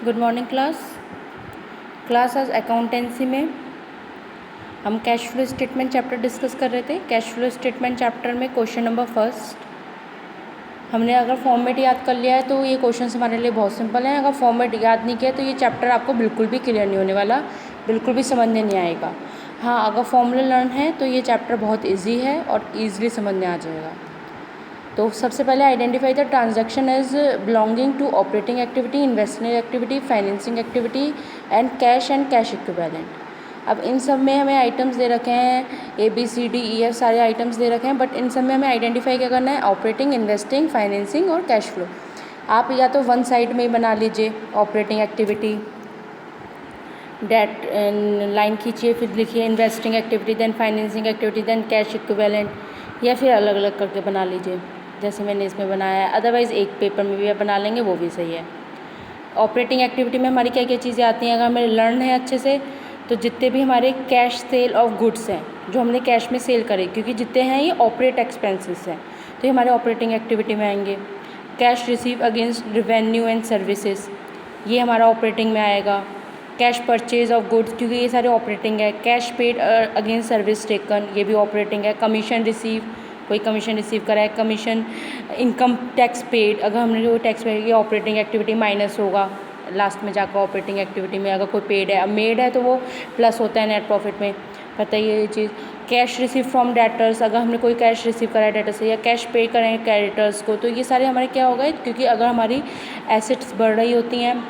Good morning class आज accountancy में हम cash flow statement chapter discuss कर रहे थे। कैश फ्लो स्टेटमेंट चैप्टर में क्वेश्चन नंबर फर्स्ट हमने अगर फॉर्मेट याद कर लिया है तो ये क्वेश्चन हमारे लिए बहुत सिंपल हैं। अगर फॉर्मेट याद नहीं किया तो ये चैप्टर आपको बिल्कुल भी क्लियर नहीं होने वाला, बिल्कुल भी समझ में नहीं आएगा। हाँ, अगर फॉर्मूला लर्न है तो ये चैप्टर बहुत ईजी है और ईजिली समझ में आ जाएगा। तो सबसे पहले identify the transaction as belonging to operating activity, investing activity, financing activity and cash equivalent. अब इन सब में हमें आइटम्स दे रखे हैं, ABCDEF सारे आइटम्स दे रखे हैं, बट इन सब में हमें आइडेंटिफाई क्या करना है? ऑपरेटिंग, इन्वेस्टिंग, फाइनेंसिंग और कैश फ्लो। आप या तो वन साइड में ही बना लीजिए ऑपरेटिंग एक्टिविटी, डेट लाइन खींचिए, फिर लिखिए investing activity, then financing activity, then cash equivalent, या फिर अलग अलग करके बना लीजिए जैसे मैंने इसमें बनाया है। अदरवाइज़ एक पेपर में भी आप बना लेंगे, वो भी सही है। ऑपरेटिंग एक्टिविटी में हमारी क्या क्या चीज़ें आती हैं? अगर हमें लर्न है अच्छे से तो जितने भी हमारे कैश सेल ऑफ गुड्स हैं जो हमने कैश में सेल करे, क्योंकि जितने हैं ये ऑपरेट एक्सपेंसेस हैं तो ये हमारे ऑपरेटिंग एक्टिविटी में आएंगे। Cash receive against revenue and services, ये हमारा ऑपरेटिंग में आएगा। कैश परचेज ऑफ गुड्स, क्योंकि ये सारे ऑपरेटिंग है। Cash paid against service taken, ये भी ऑपरेटिंग है। कमीशन रिसीव, कोई कमीशन रिसीव करा है। कमीशन, इनकम टैक्स पेड, अगर हमने वो टैक्स पेड, ये ऑपरेटिंग एक्टिविटी माइनस होगा लास्ट में जाकर ऑपरेटिंग एक्टिविटी में। अगर कोई पेड है, अब मेड है तो वो प्लस होता है नेट प्रॉफिट में, पता ही है ये चीज़। कैश रिसीव फ्रॉम डेटर्स, अगर हमने कोई कैश रिसीव करा है डेटर से, या कैश पे करें क्रेडिटर्स को, तो ये सारे हमारे क्या हो गए? क्योंकि अगर हमारी एसेट्स बढ़ रही होती हैं,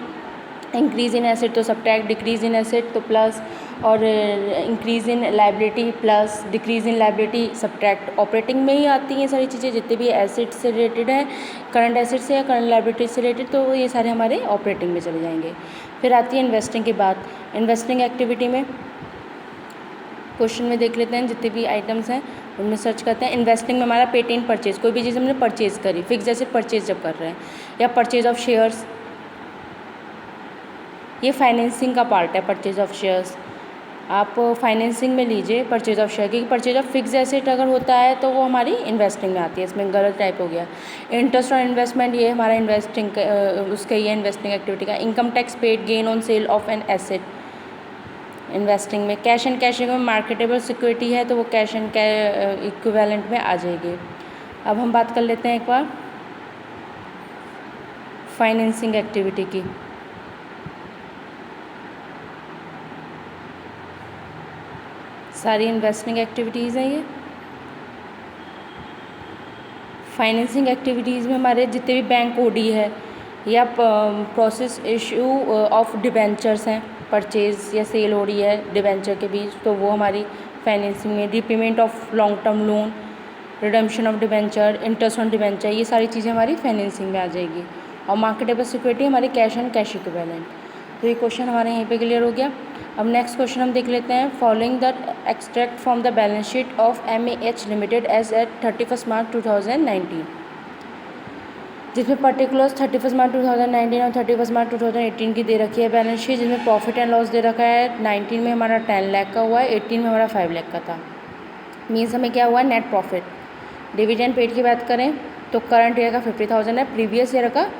इंक्रीज़ इन एसेट तो सब्ट्रैक्ट, डिक्रीज़ इन एसेट तो प्लस, और increase in liability plus, decrease in liability subtract. Operating में ही आती हैं सारी चीज़ें, जितने भी एसेट से रिलेटेड हैं, करंट एसेट से या करंट लाइबिलिटी से रिलेटेड, तो ये सारे हमारे ऑपरेटिंग में चले जाएंगे। फिर आती है इन्वेस्टिंग की बात। इन्वेस्टिंग एक्टिविटी में क्वेश्चन में देख लेते हैं, जितने भी आइटम्स हैं उनमें सर्च करते हैं। इन्वेस्टिंग में हमारा पेटेंट परचेज, कोई भी चीज़ हमने परचेज़ करी, फिक्स एसेट परचेज जब कर रहे हैं, या परचेज ऑफ शेयर्स, ये फाइनेंसिंग का पार्ट है। परचेज ऑफ शेयर्स आप फाइनेंसिंग में लीजिए परचेज ऑफ शेयर, क्योंकि परचेज ऑफ फिक्स एसेट अगर होता है तो वो हमारी इन्वेस्टिंग में आती है, इसमें गलत टाइप हो गया। इंटरेस्ट ऑन इन्वेस्टमेंट, ये हमारा इन्वेस्टिंग उसका ही है, इन्वेस्टिंग एक्टिविटी का। Income tax paid gain on sale of an asset, investing में। कैश एंड कैश में मार्केटेबल सिक्योरिटी है तो वो कैश एंड इक्विवेलेंट में आ जाएगी। अब हम बात कर लेते हैं एक बार फाइनेंसिंग एक्टिविटी की। सारी इन्वेस्टिंग एक्टिविटीज़ हैं ये। फाइनेंसिंग एक्टिविटीज़ में हमारे जितने भी बैंक ओडी है, या प्रोसेस इशू ऑफ डिबेंचर्स हैं, परचेज या सेल हो रही है डिबेंचर के बीच, तो वो हमारी फाइनेंसिंग में। Repayment of long term loan, redemption of debenture, interest on debenture, ये सारी चीज़ें हमारी फाइनेंसिंग में आ जाएगी। और मार्केटेबल सिक्योरिटी हमारी कैश एंड कैश इक्विवेलेंट। तो ये क्वेश्चन हमारे यहीं पे क्लियर हो गया। अब नेक्स्ट क्वेश्चन हम देख लेते हैं। Following the extract from the balance sheet of MAH limited as at 31 March 2019, जिसमें पर्टिकुलर्स 31 मार्च 2019 और 31 मार्च 2018 की दे रखी है बैलेंस शीट, जिसमें प्रॉफिट एंड लॉस दे रखा है। 19 में हमारा 10 लाख का हुआ है, 18 में हमारा 5 लाख का था। मीन्स हमें क्या हुआ? Net profit. डिविडेंड पेड की बात करें तो करंट ईयर का 50,000 है, प्रीवियस ईयर का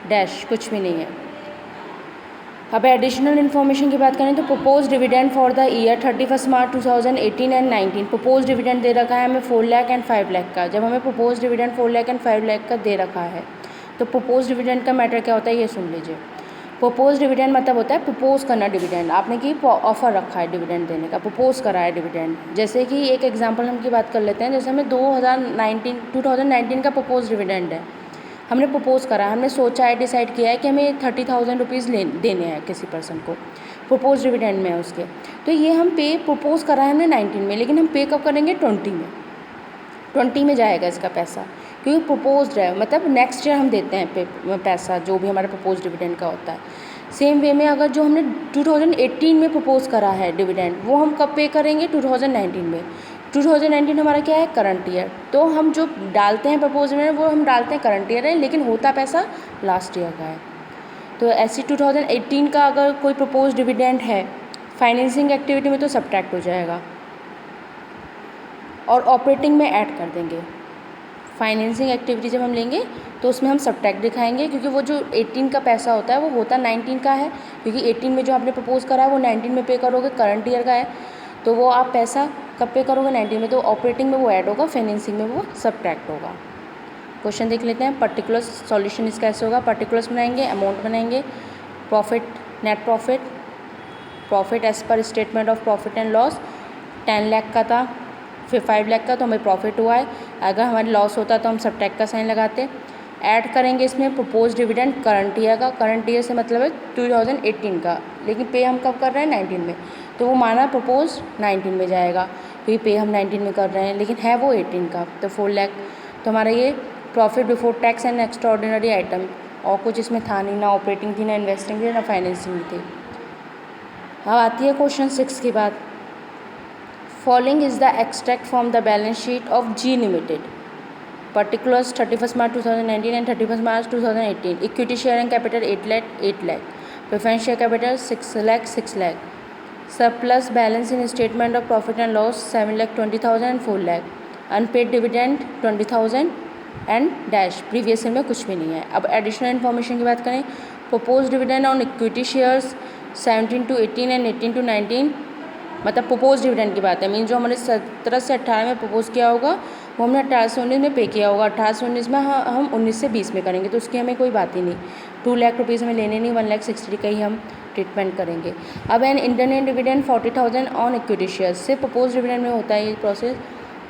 डैश कुछ भी नहीं है। अब एडिशनल इन्फॉर्मेशन की बात करें तो propose dividend for the year 31 March 2018 and 19, propose dividend दे रखा है हमें 4 लाख एंड 5 लाख का। जब हमें propose dividend 4 lakh and 5 lakh का दे रखा है तो प्रपोज डिविडेंड का मैटर क्या होता है ये सुन लीजिए। प्रपोज डिविडेंड मतलब होता है प्रपोज करना डिविडेंड, आपने की ऑफर रखा है डिविडेंड देने का, प्रपोज करा है डिविडेंड। जैसे कि एक एग्जांपल हम की बात कर लेते हैं, जैसे हमें 2019 का प्रपोज डिविडेंड है, हमने प्रपोज़ करा, हमने सोचा है, डिसाइड किया है कि हमें 30,000 रुपीज़ देने हैं किसी पर्सन को, प्रपोज डिविडेंड में है उसके। तो ये हम पे प्रपोज़ करा है हमने 19 में, लेकिन हम पे कब करेंगे? 20 में। 20 में जाएगा इसका पैसा, क्योंकि प्रपोज्ड है, मतलब नेक्स्ट ईयर हम देते हैं पैसा जो भी हमारा प्रपोज डिविडेंड का होता है। सेम वे में अगर जो हमने 2018 में प्रपोज़ करा है डिविडेंड, वो हम कब पे करेंगे? 2019 में। 2019 हमारा क्या है? Current year. तो हम जो डालते हैं प्रपोज डिविडेंड वो हम डालते हैं करंट ईयर है, लेकिन होता पैसा लास्ट ईयर का है। तो ऐसे 2018 का अगर कोई प्रपोज डिविडेंड है फाइनेंसिंग एक्टिविटी में तो सब्ट्रैक्ट हो जाएगा और ऑपरेटिंग में ऐड कर देंगे। फाइनेंसिंग एक्टिविटी जब हम लेंगे तो उसमें हम सब्ट्रैक्ट दिखाएंगे, क्योंकि वो जो 18 का पैसा होता है वो होता 19 का है, क्योंकि 18 में जो आपने प्रपोज़ करा है वो 19 में पे करोगे, करंट ईयर का है, तो वो आप पैसा कब पे करोगे 19 में, तो ऑपरेटिंग में वो ऐड होगा, फाइनेंसिंग में वो सब्ट्रैक्ट होगा। क्वेश्चन देख लेते हैं। पर्टिकुलर्स सॉल्यूशन इसका ऐसे होगा, पर्टिकुलर्स बनाएंगे, अमाउंट बनाएंगे, profit, net profit, profit as per statement of profit and loss 10 lakh का था, फिर 5 लाख का, तो हमें प्रॉफिट हुआ है। अगर हमारी लॉस होता तो हम सब्ट्रैक्ट का साइन लगाते। ऐड करेंगे इसमें प्रपोज डिविडेंड करंट ईयर का, करंट ईयर से मतलब है 2018 का, लेकिन पे हम कब कर रहे हैं 19 में, तो वो माना प्रपोज 19 में जाएगा, क्योंकि पे हम 19 में कर रहे हैं लेकिन है वो 18 का, तो 4 लाख। तो हमारा ये profit before tax and extra ordinary item, और कुछ इसमें था नहीं, ना ऑपरेटिंग थी, ना इन्वेस्टिंग थी, ना फाइनेंसिंग थी। अब आती है क्वेश्चन 6 की बात। Following is the extract from the balance sheet of G limited, particulars 31st March 2019 and 31st March 2018. Equity share and capital 8 lakh 8 lakh. Preference share capital 6 lakh 6 lakh. Surplus balance in statement of profit and loss 7 lakh 20,000 and 4 lakh. Unpaid dividend 20,000 and dash, previous year में कुछ भी नहीं है। अब additional information की बात करें, propose dividend on equity shares 17 to 18 and 18 to 19, मतलब प्रपोज डिविडेंड की बात है, मीन जो हमने 17 से 18 में प्रपोज किया होगा वो हमने 18 से 19 में पे किया होगा, 18 से 19 में हम 19 से 20 में करेंगे, तो उसकी हमें कोई बात ही नहीं। 2 लाख रुपीज़ हमें लेने नहीं, 1,60,000 का ही हम ट्रीटमेंट करेंगे। अब an internet dividend 40,000 on equity shares, से प्रपोज डिविडेंड में होता है ये प्रोसेस।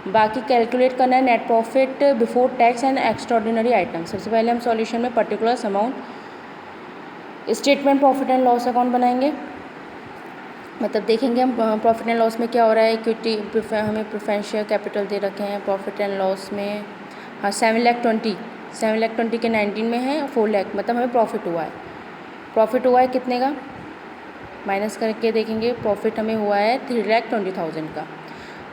बाकी कैलकुलेट करना है net profit before tax and extraordinary item. सबसे पहले हम सॉल्यूशन में particular amount statement profit and loss account बनाएंगे, मतलब देखेंगे हम प्रॉफिट एंड लॉस में क्या हो रहा है। इक्विटी हमें प्रेफरेंस शेयर कैपिटल दे रखे हैं, प्रॉफिट एंड लॉस में हाँ 7,20,000 के 19 में है, 4 लाख, मतलब हमें प्रॉफिट हुआ है। प्रॉफिट हुआ है कितने का, माइनस करके देखेंगे, प्रॉफिट हमें हुआ है 3,20,000 का।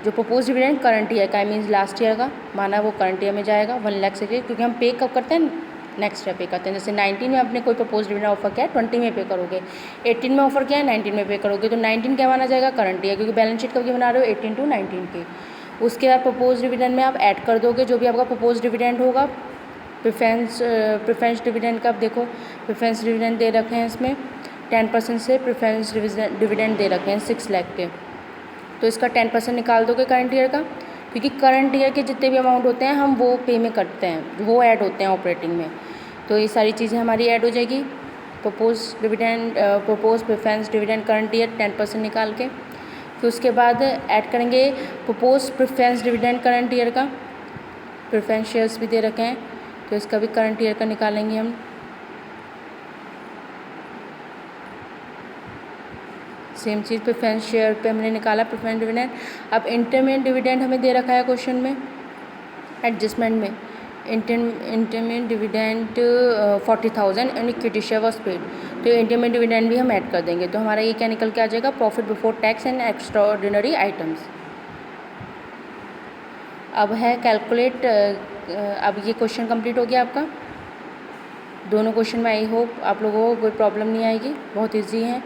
जो प्रपोज डिविडेंड करंट ईयर का मीन्स लास्ट ईयर का माना वो करंट ईयर में जाएगा 1 लाख से, क्योंकि हम पे कब करते हैं, नेक्स्ट ईयर पे करते हैं। जैसे 19 में आपने कोई प्रपोज डिविडेंड ऑफर किया है 20 में पे करोगे, 18 में ऑफर किया है 19 में पे करोगे, तो 19 क्या माना जाएगा, करंट ईयर, क्योंकि बैलेंस शीट कब की बना रहे हो 18 to 19 की। उसके बाद प्रपोज डिविडेंड में आप ऐड कर दोगे जो भी आपका प्रपोज डिविडेंड होगा। प्रेफरेंस डिविडेंड का आप देखो, प्रेफरेंस डिविडेंड दे रखे हैं इसमें 10% से प्रेफरेंस डिविडेंड दे रखे हैं 6 लाख के, तो इसका 10% निकाल दोगे करंट ईयर का, क्योंकि करंट ईयर के जितने भी अमाउंट होते हैं हम वो पे में करते हैं, वो ऐड होते हैं ऑपरेटिंग में, तो ये सारी चीज़ें हमारी ऐड हो जाएगी। Propose dividend, propose preference dividend current year 10% निकाल के, फिर उसके बाद ऐड करेंगे propose preference dividend current year का, प्रेफरेंस शेयर्स भी दे रखे हैं तो इसका भी करंट ईयर का निकालेंगे हम। सेम चीज़ प्रेफरेंस शेयर पे हमने निकाला प्रेफरेंस डिविडेंड। अब इंटरमीडिएट डिविडेंड हमें दे रखा है क्वेश्चन में, एडजस्टमेंट में intermediate dividend 40,000 and equity share was paid, तो इंटरमीडिएट डिविडेंड भी हम ऐड कर देंगे, तो हमारा ये क्या निकल के आ जाएगा, profit before tax and extra ordinary items. अब है कैलकुलेट, अब ये क्वेश्चन कंप्लीट हो गया आपका। दोनों क्वेश्चन में आई होप आप लोगों को कोई प्रॉब्लम नहीं आएगी, बहुत ईजी है।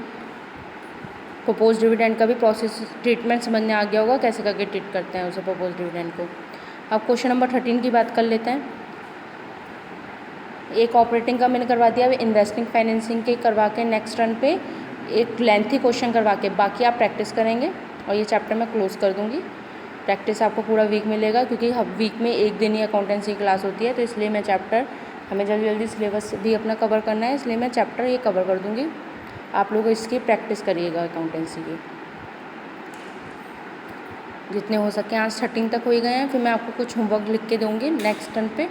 प्रपोज डिविडेंड का भी प्रोसेस ट्रीटमेंट समझने आ गया होगा, कैसे करके ट्रीट करते हैं उसे प्रपोज डिविडेंड को। अब क्वेश्चन नंबर 13 की बात कर लेते हैं। एक ऑपरेटिंग का मैंने करवा दिया, अब इन्वेस्टिंग फाइनेंसिंग के करवा के नेक्स्ट रन पे एक लेंथी क्वेश्चन करवा के बाकी आप प्रैक्टिस करेंगे, और ये चैप्टर मैं क्लोज कर दूँगी। प्रैक्टिस आपको पूरा वीक मिलेगा, क्योंकि वीक में एक दिन ही अकाउंटेंसी क्लास होती है, तो इसलिए मैं चैप्टर, हमें जल्दी जल्दी सिलेबस भी अपना कवर करना है, इसलिए मैं चैप्टर ये कवर कर दूँगी। आप लोग इसकी प्रैक्टिस करिएगा अकाउंटेंसी की जितने हो सके। आज 13 तक हो ही गए हैं, फिर मैं आपको कुछ होमवर्क लिख के दूँगी नेक्स्ट टर्न पे,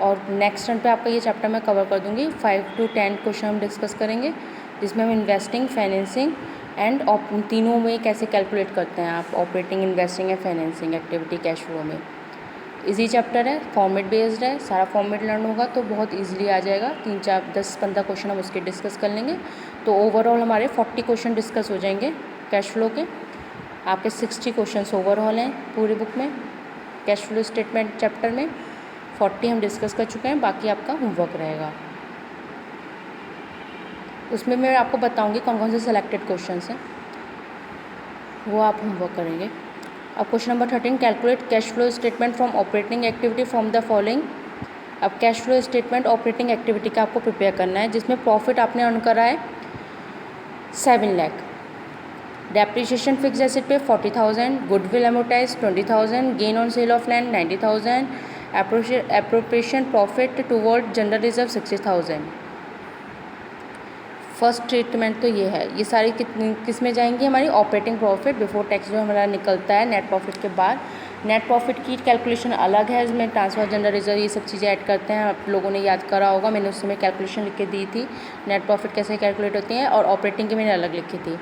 और नेक्स्ट टर्न पे आपका ये चैप्टर मैं कवर कर दूँगी। 5 to 10 क्वेश्चन हम डिस्कस करेंगे, जिसमें हम इन्वेस्टिंग, फाइनेंसिंग एंड तीनों में कैसे कैलकुलेट करते हैं आप, ऑपरेटिंग, इन्वेस्टिंग या फाइनेंसिंग एक्टिविटी कैश फ्लो में। इजी चैप्टर है, फॉर्मेट बेस्ड है, सारा फॉर्मेट लर्न होगा तो बहुत ईजिली आ जाएगा। 3, 4, 10, 15 क्वेश्चन हम उसके डिस्कस कर लेंगे, तो ओवरऑल हमारे 40 क्वेश्चन डिस्कस हो जाएंगे कैश फ्लो के। आपके 60 क्वेश्चन ओवरऑल हैं पूरी बुक में, कैश फ्लो स्टेटमेंट चैप्टर में 40 हम डिस्कस कर चुके हैं, बाकी आपका होमवर्क रहेगा। उसमें मैं आपको बताऊंगी कौन कौन से सेलेक्टेड क्वेश्चन हैं, वो आप होमवर्क करेंगे। अब question number 13, calculate cash flow statement from operating activity from the following. अब cash flow statement operating activity का आपको प्रिपेयर करना है, जिसमें प्रॉफिट आपने अर्न करा है 7 लाख, डेप्रिसिएशन फिक्स एसेट पे 40,000, goodwill amortise 20,000, gain on sale of land 90,000, appropriation profit toward general reserve 60,000। First treatment तो ये है, ये सारी किस में जाएंगी, हमारी ऑपरेटिंग प्रॉफिट बिफोर टैक्स जो हमारा निकलता है नेट प्रॉफिट के बाद। नेट प्रॉफिट की कैलकुलेशन अलग है, इसमें ट्रांसफर जनरल रिजर्व ये सब चीज़ें ऐड करते हैं, आप लोगों ने याद करा होगा, मैंने उस समय कैलकुलेशन लिख के दी थी नेट प्रॉफिट कैसे कैलकुलेट होती है, और ऑपरेटिंग की मैंने अलग लिखी थी।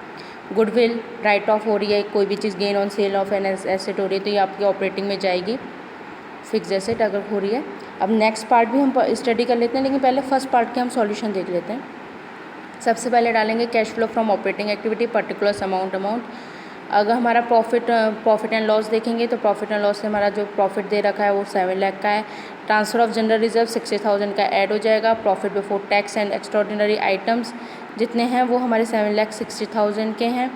गुडविल राइट ऑफ हो रही है, कोई भी चीज़ gain on sale of an asset हो रही है तो ये आपकी ऑपरेटिंग में जाएगी, फिक्स एसेट अगर हो रही है। अब नेक्स्ट पार्ट भी हम स्टडी कर लेते हैं, लेकिन पहले फर्स्ट पार्ट के हम सॉल्यूशन देख लेते हैं। सबसे पहले डालेंगे cash flow from operating activity particular amount. अगर हमारा प्रॉफिट एंड लॉस देखेंगे तो प्रॉफिट एंड लॉस से हमारा जो प्रॉफिट दे रखा है वो 7 लाख का है। ट्रांसफ़र ऑफ जनरल रिजर्व 60,000 का ऐड हो जाएगा। Profit before tax and extraordinary items जितने हैं वो हमारे 7,60,000 के हैं।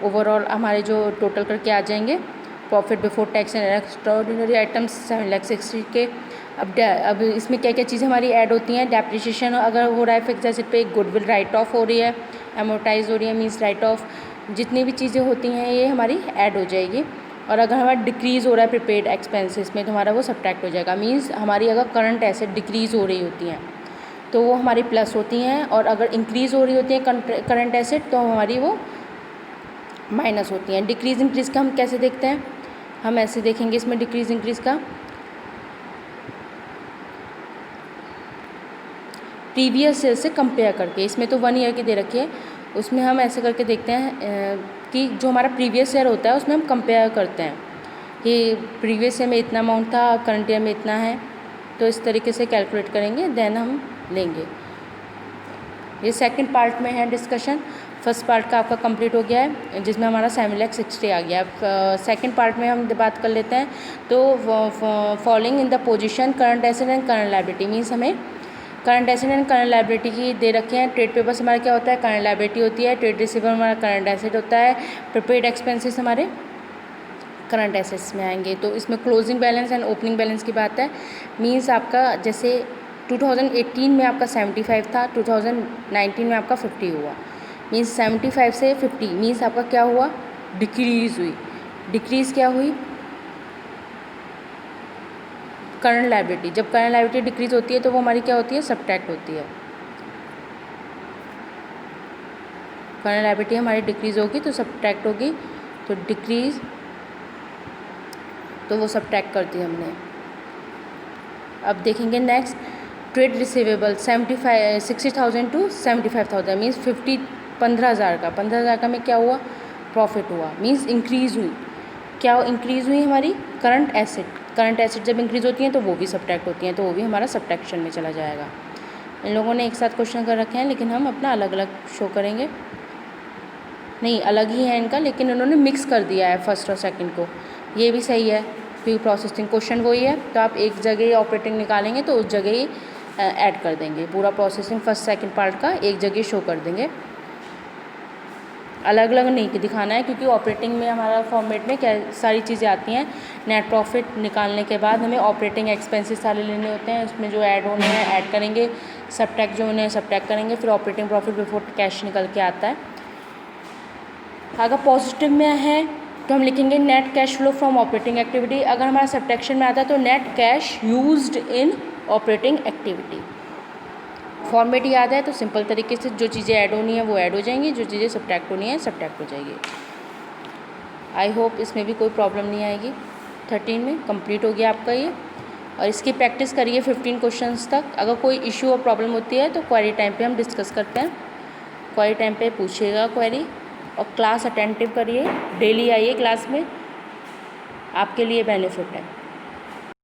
ओवरऑल हमारे जो टोटल करके आ जाएंगे profit before tax and extraordinary items 7,60,000 के। अब इसमें क्या क्या चीज़ें हमारी ऐड होती हैं, डेप्रिसिएशन अगर हो रहा है फिक्स एसेट पे, गुडविल राइट ऑफ हो रही है, एमोटाइज हो रही है मीन्स राइट ऑफ, जितनी भी चीज़ें होती हैं ये हमारी ऐड हो जाएगी। और अगर हमारा डिक्रीज़ हो रहा है प्रीपेड एक्सपेंसेस में तो हमारा वो सब्ट्रैक्ट हो जाएगा। मीन्स हमारी अगर करंट एसेट डिक्रीज़ हो रही होती हैं तो वो हमारी प्लस होती हैं, और अगर इंक्रीज़ हो रही होती है करंट एसेट तो हमारी वो माइनस होती हैं। डिक्रीज़ इंक्रीज़ का हम कैसे देखते हैं, हम ऐसे देखेंगे इसमें डिक्रीज़ इंक्रीज़ का प्रीवियस ईयर से कंपेयर करके। इसमें तो 1 ईयर की दे रखी है, उसमें हम ऐसे करके देखते हैं कि जो हमारा प्रीवियस ईयर होता है उसमें हम कंपेयर करते हैं कि प्रीवियस ईयर में इतना अमाउंट था, करंट ईयर में इतना है, तो इस तरीके से कैलकुलेट करेंगे देन हम लेंगे। ये सेकंड पार्ट में है डिस्कशन। फर्स्ट पार्ट का आपका कंप्लीट हो गया है जिसमें हमारा 7,60,000 आ गया। अब सेकंड पार्ट में हम बात कर लेते हैं। तो following in the position current asset and current liability, means हमें current asset and current liability की दे रखे हैं। ट्रेड पेपर्स हमारा क्या होता है, करंट लायबिलिटी होती है। ट्रेड रिसीवर हमारा करंट एसेट होता है। प्रीपेड एक्सपेंसेस हमारे करंट एसेट्स में आएंगे। तो इसमें closing balance and opening balance की बात है। मीन्स आपका जैसे 2018 में आपका 75 था, 2019 में आपका 50 हुआ। मीन्स 75 से 50 मीन्स आपका क्या हुआ, डिक्रीज़ हुई। डिक्रीज़ क्या हुई, करंट लायबिलिटी। जब करंट लायबिलिटी डिक्रीज़ होती है तो वो हमारी क्या होती है, सब्ट्रैक्ट होती है। करंट लायबिलिटी हमारी डिक्रीज़ होगी तो सब्ट्रैक्ट होगी, तो डिक्रीज़ तो वो सब्ट्रैक्ट कर दी हमने। अब देखेंगे next, trade receivable 60,000 to 75,000 means 15,000 का 15,000 का में क्या हुआ, प्रॉफिट हुआ, मीन्स इंक्रीज़ हुई। क्या इंक्रीज़ हुई, हमारी करंट एसेट। करंट एसेट जब इंक्रीज़ होती हैं तो वो भी सब्ट्रैक्ट होती हैं, तो वो भी हमारा सब्ट्रैक्शन में चला जाएगा। इन लोगों ने एक साथ क्वेश्चन कर रखे हैं लेकिन हम अपना अलग अलग शो करेंगे, नहीं अलग ही है इनका, लेकिन उन्होंने मिक्स कर दिया है फर्स्ट और सेकंड को। ये भी सही है क्योंकि प्रोसेसिंग क्वेश्चन वही है, तो आप एक जगह ही ऑपरेटिंग निकालेंगे तो उस जगह ही ऐड कर देंगे। पूरा प्रोसेसिंग फर्स्ट सेकंड पार्ट का एक जगह शो कर देंगे, अलग अलग नहीं दिखाना है, क्योंकि ऑपरेटिंग में हमारा फॉर्मेट में क्या सारी चीज़ें आती हैं। नेट प्रॉफिट निकालने के बाद हमें ऑपरेटिंग एक्सपेंसेस सारे लेने होते हैं, उसमें जो ऐड होने हैं ऐड करेंगे, सब्ट्रैक्ट जो होने हैं सब्ट्रैक्ट करेंगे, फिर ऑपरेटिंग प्रॉफिट बिफोर कैश निकल के आता है। अगर पॉजिटिव में है तो हम लिखेंगे net cash flow from operating activity. अगर हमारा सब्ट्रैक्शन में आता है तो net cash used in operating activity. Format याद है तो सिंपल तरीके से जो चीज़ें ऐड होनी है वो ऐड हो जाएंगी, जो चीज़ें सब्ट्रैक्ट होनी है सब्ट्रैक्ट हो जाएगी। आई होप इसमें भी कोई प्रॉब्लम नहीं आएगी। 13 में कंप्लीट हो गया आपका ये, और इसकी प्रैक्टिस करिए 15 क्वेश्चंस तक। अगर कोई इशू और प्रॉब्लम होती है तो क्वेरी टाइम पे हम डिस्कस करते हैं, क्वेरी टाइम पे पूछिएगा क्वेरी, और क्लास अटेंटिव करिए, डेली आइए क्लास में, आपके लिए बेनिफिट है।